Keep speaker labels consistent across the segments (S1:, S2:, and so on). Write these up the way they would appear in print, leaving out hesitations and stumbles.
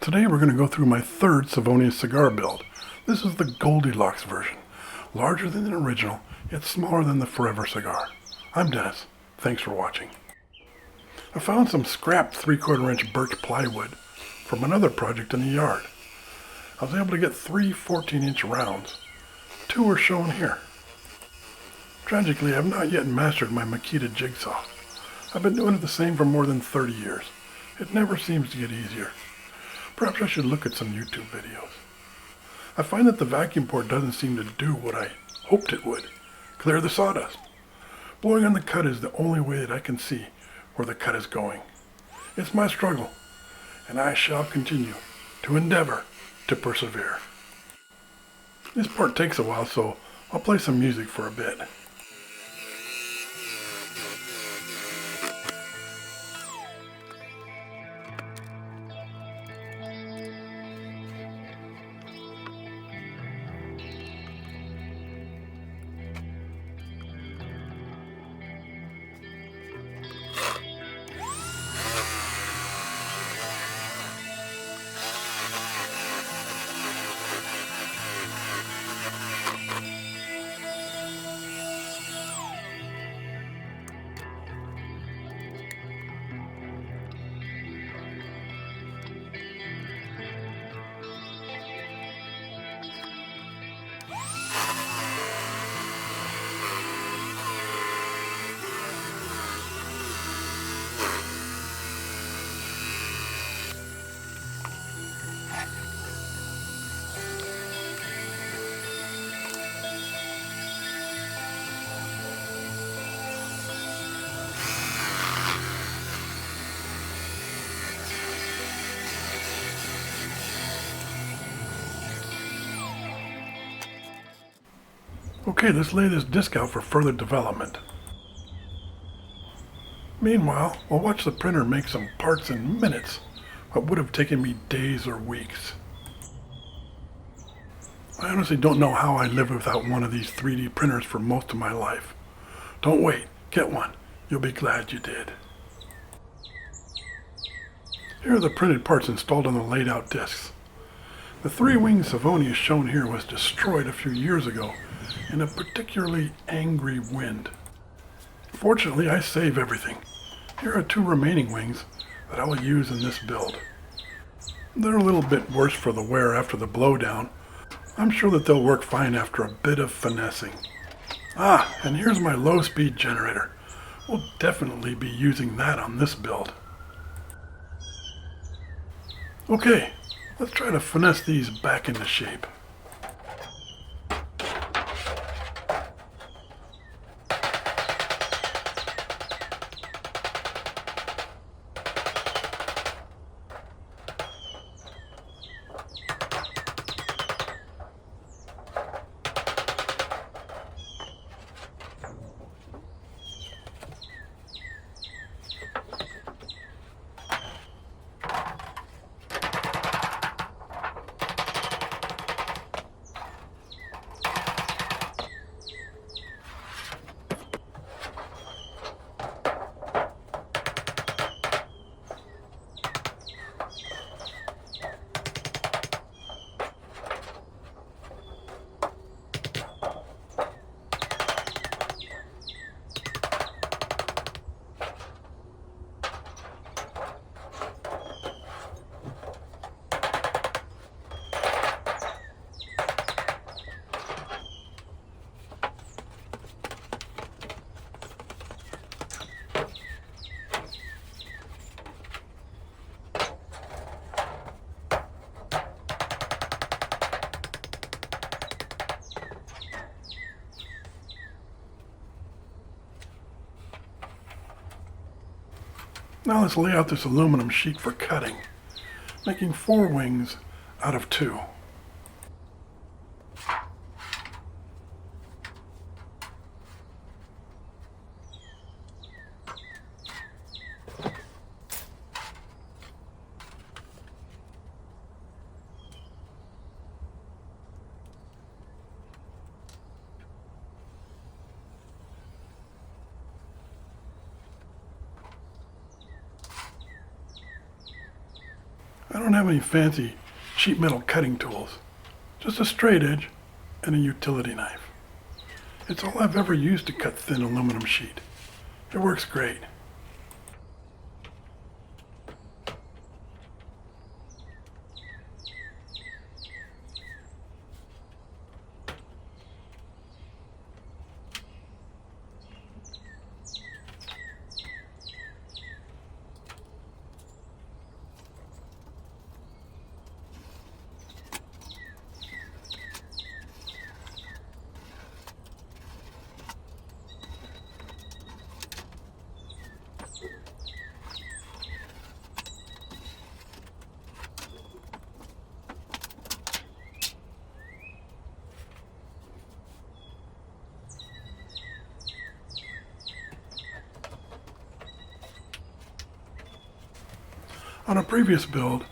S1: Today we're going to go through my third SavoniUs cigar build. This is the Goldilocks version. Larger than the original, yet smaller than the Forever cigar. I'm Dennis. Thanks for watching. I found some scrap 3/4 inch birch plywood from another project in the yard. I was able to get 3 14-inch rounds. 2 are shown here. Tragically, I have not yet mastered my Makita jigsaw. I've been doing it the same for more than 30 years. It never seems to get easier. Perhaps I should look at some YouTube videos. I find that the vacuum port doesn't seem to do what I hoped it would, clear the sawdust. Blowing on the cut is the only way that I can see where the cut is going. It's my struggle, and I shall continue to endeavor to persevere. This part takes a while, so I'll play some music for a bit. Okay, let's lay this disc out for further development. Meanwhile, we'll watch the printer make some parts in minutes, what would have taken me days or weeks. I honestly don't know how I lived without one of these 3D printers for most of my life. Don't wait, get one. You'll be glad you did. Here are the printed parts installed on the laid out discs. The 3-wing SavoniUs shown here was destroyed a few years ago in a particularly angry wind. Fortunately, I save everything. Here are 2 remaining wings that I will use in this build. They're a little bit worse for the wear after the blowdown. I'm sure that they'll work fine after a bit of finessing. And here's my low-speed generator. We'll definitely be using that on this build. Okay, let's try to finesse these back into shape. Now let's lay out this aluminum sheet for cutting, making 4 wings out of 2. I don't have any fancy sheet metal cutting tools, just a straight edge and a utility knife. It's all I've ever used to cut thin aluminum sheet. It works great. On a previous build,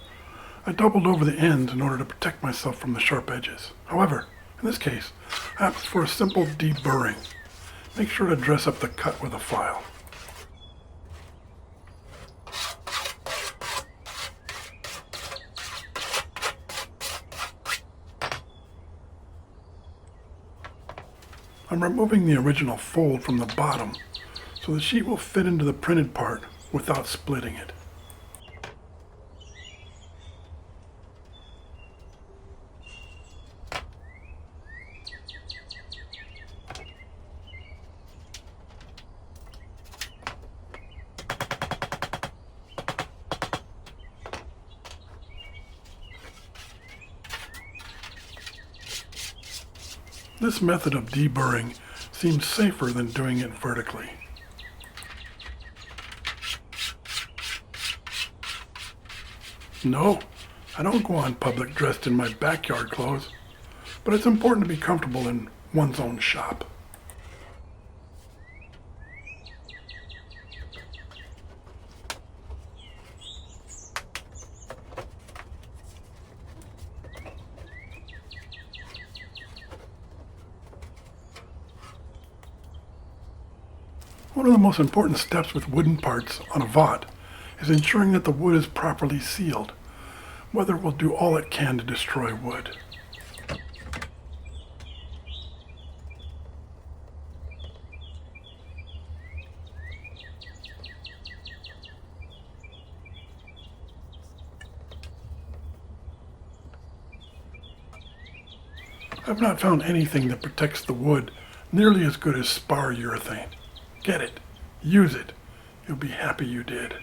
S1: I doubled over the ends in order to protect myself from the sharp edges. However, in this case, I opted for a simple deburring. Make sure to dress up the cut with a file. I'm removing the original fold from the bottom so the sheet will fit into the printed part without splitting it. This method of deburring seems safer than doing it vertically. No, I don't go on public dressed in my backyard clothes, but it's important to be comfortable in one's own shop. One of the most important steps with wooden parts on a VAWT is ensuring that the wood is properly sealed. Weather will do all it can to destroy wood. I've not found anything that protects the wood nearly as good as spar urethane. Get it. Use it. You'll be happy you did.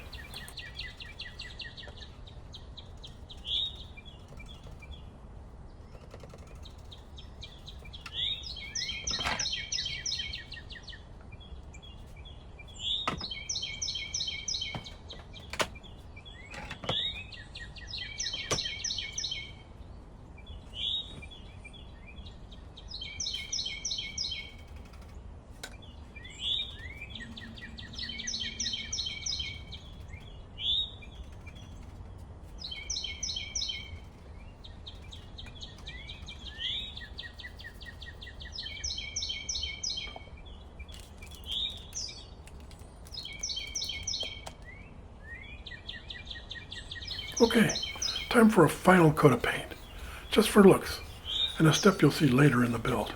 S1: Okay, time for a final coat of paint, just for looks, and a step you'll see later in the build.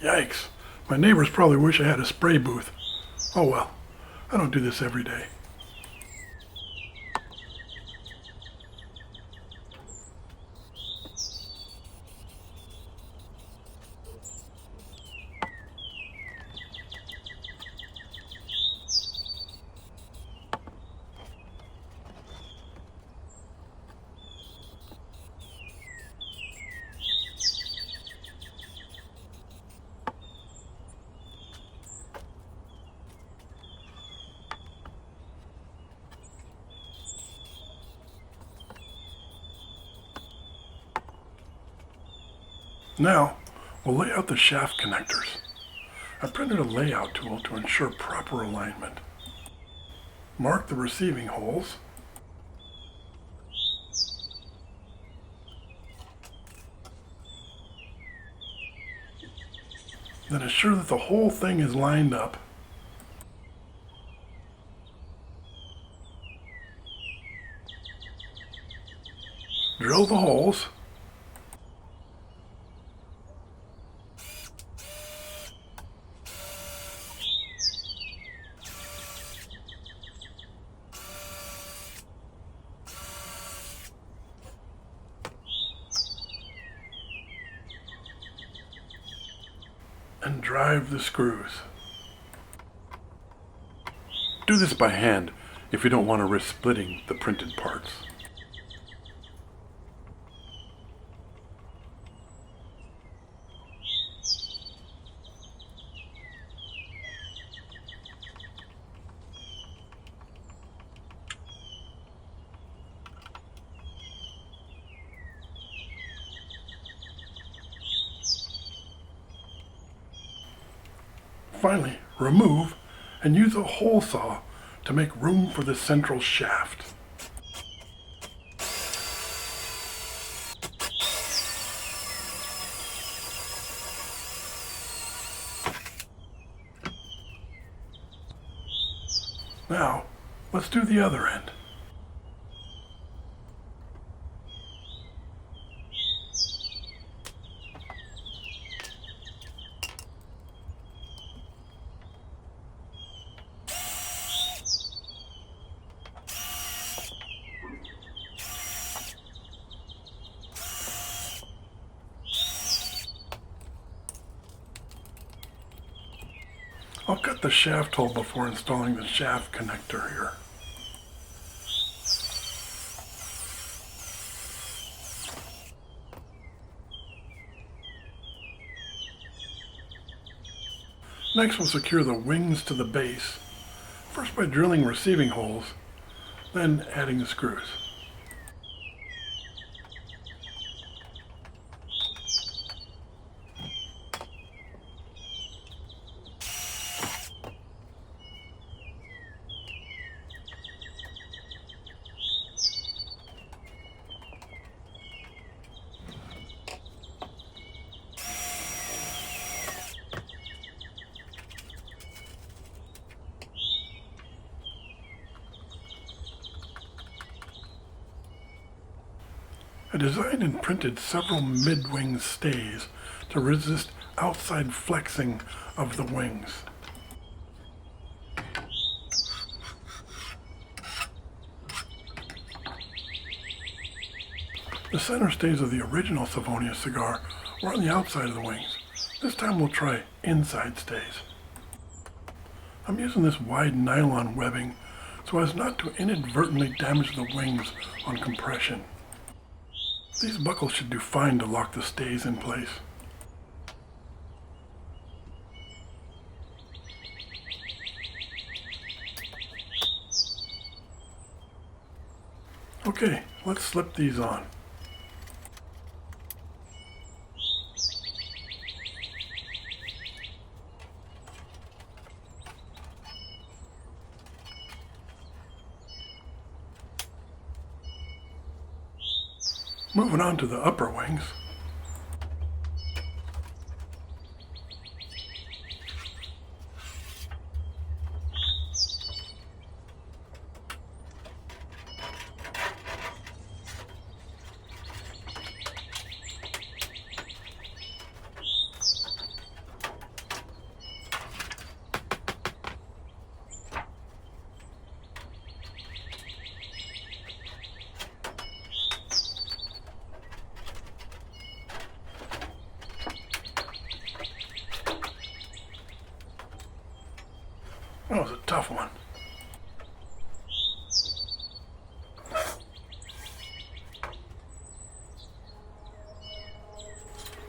S1: Yikes, my neighbors probably wish I had a spray booth. Oh well, I don't do this every day. Now, we'll lay out the shaft connectors. I printed a layout tool to ensure proper alignment. Mark the receiving holes. Then ensure that the whole thing is lined up. Drill the holes. And drive the screws. Do this by hand if you don't want to risk splitting the printed parts. Finally, remove and use a hole saw to make room for the central shaft. Now, let's do the other end. I'll cut the shaft hole before installing the shaft connector here. Next, we'll secure the wings to the base, first by drilling receiving holes, then adding the screws. I designed and printed several mid-wing stays to resist outside flexing of the wings. The center stays of the original Savonius cigar were on the outside of the wings. This time we'll try inside stays. I'm using this wide nylon webbing so as not to inadvertently damage the wings on compression. These buckles should do fine to lock the stays in place. Okay, let's slip these on. Moving on to the upper wings. That was a tough one.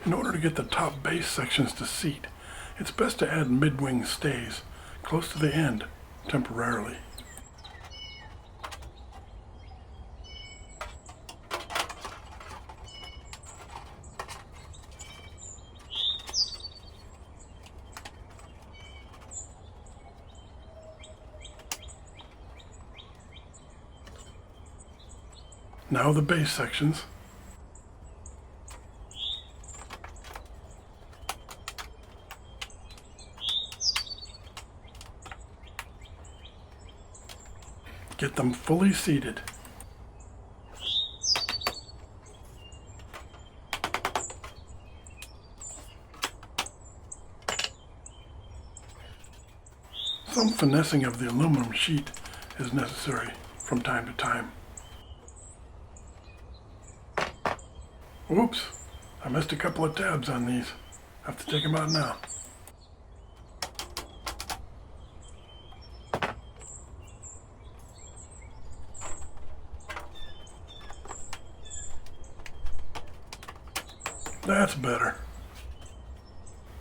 S1: In order to get the top base sections to seat, it's best to add mid-wing stays close to the end temporarily. Now the base sections. Get them fully seated. Some finessing of the aluminum sheet is necessary from time to time. Whoops, I missed a couple of tabs on these. I have to take them out now. That's better.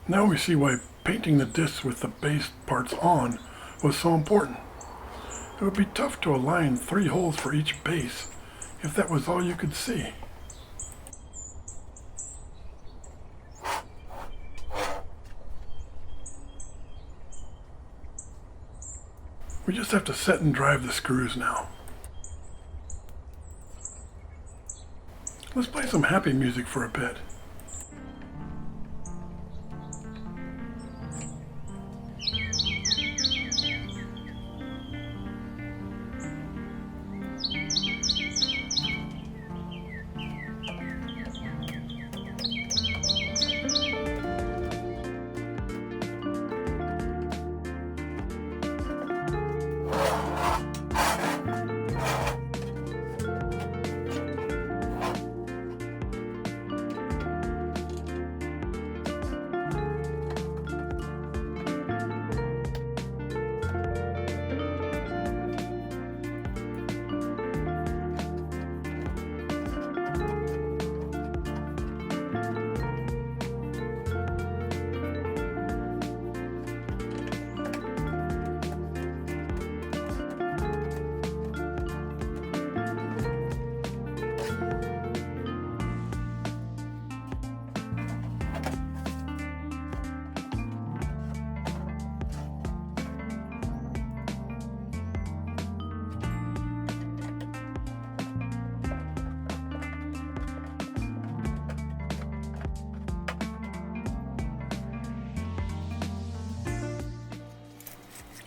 S1: Now we see why painting the discs with the base parts on was so important. It would be tough to align 3 holes for each base if that was all you could see. We just have to set and drive the screws now. Let's play some happy music for a bit.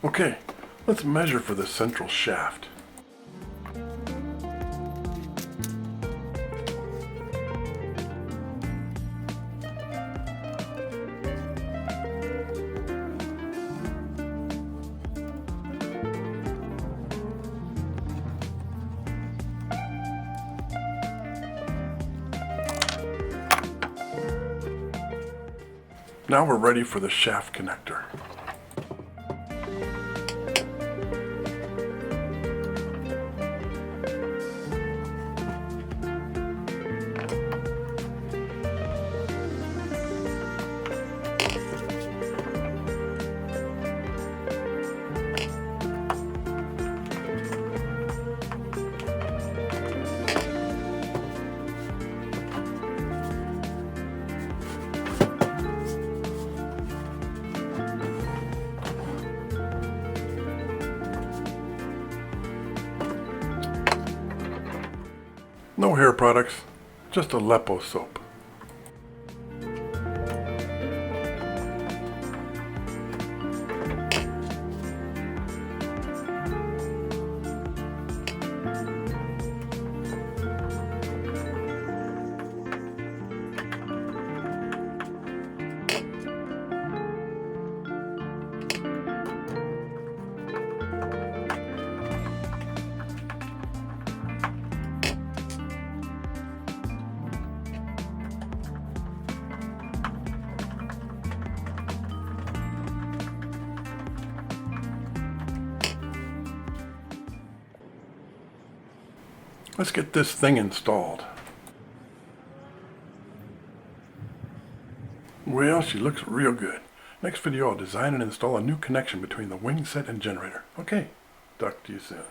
S1: Okay, let's measure for the central shaft. Now we're ready for the shaft connector. No hair products, just a Lepo soap. Let's get this thing installed. Well, she looks real good. Next video I'll design and install a new connection between the wing set and generator. Okay, talk to you soon.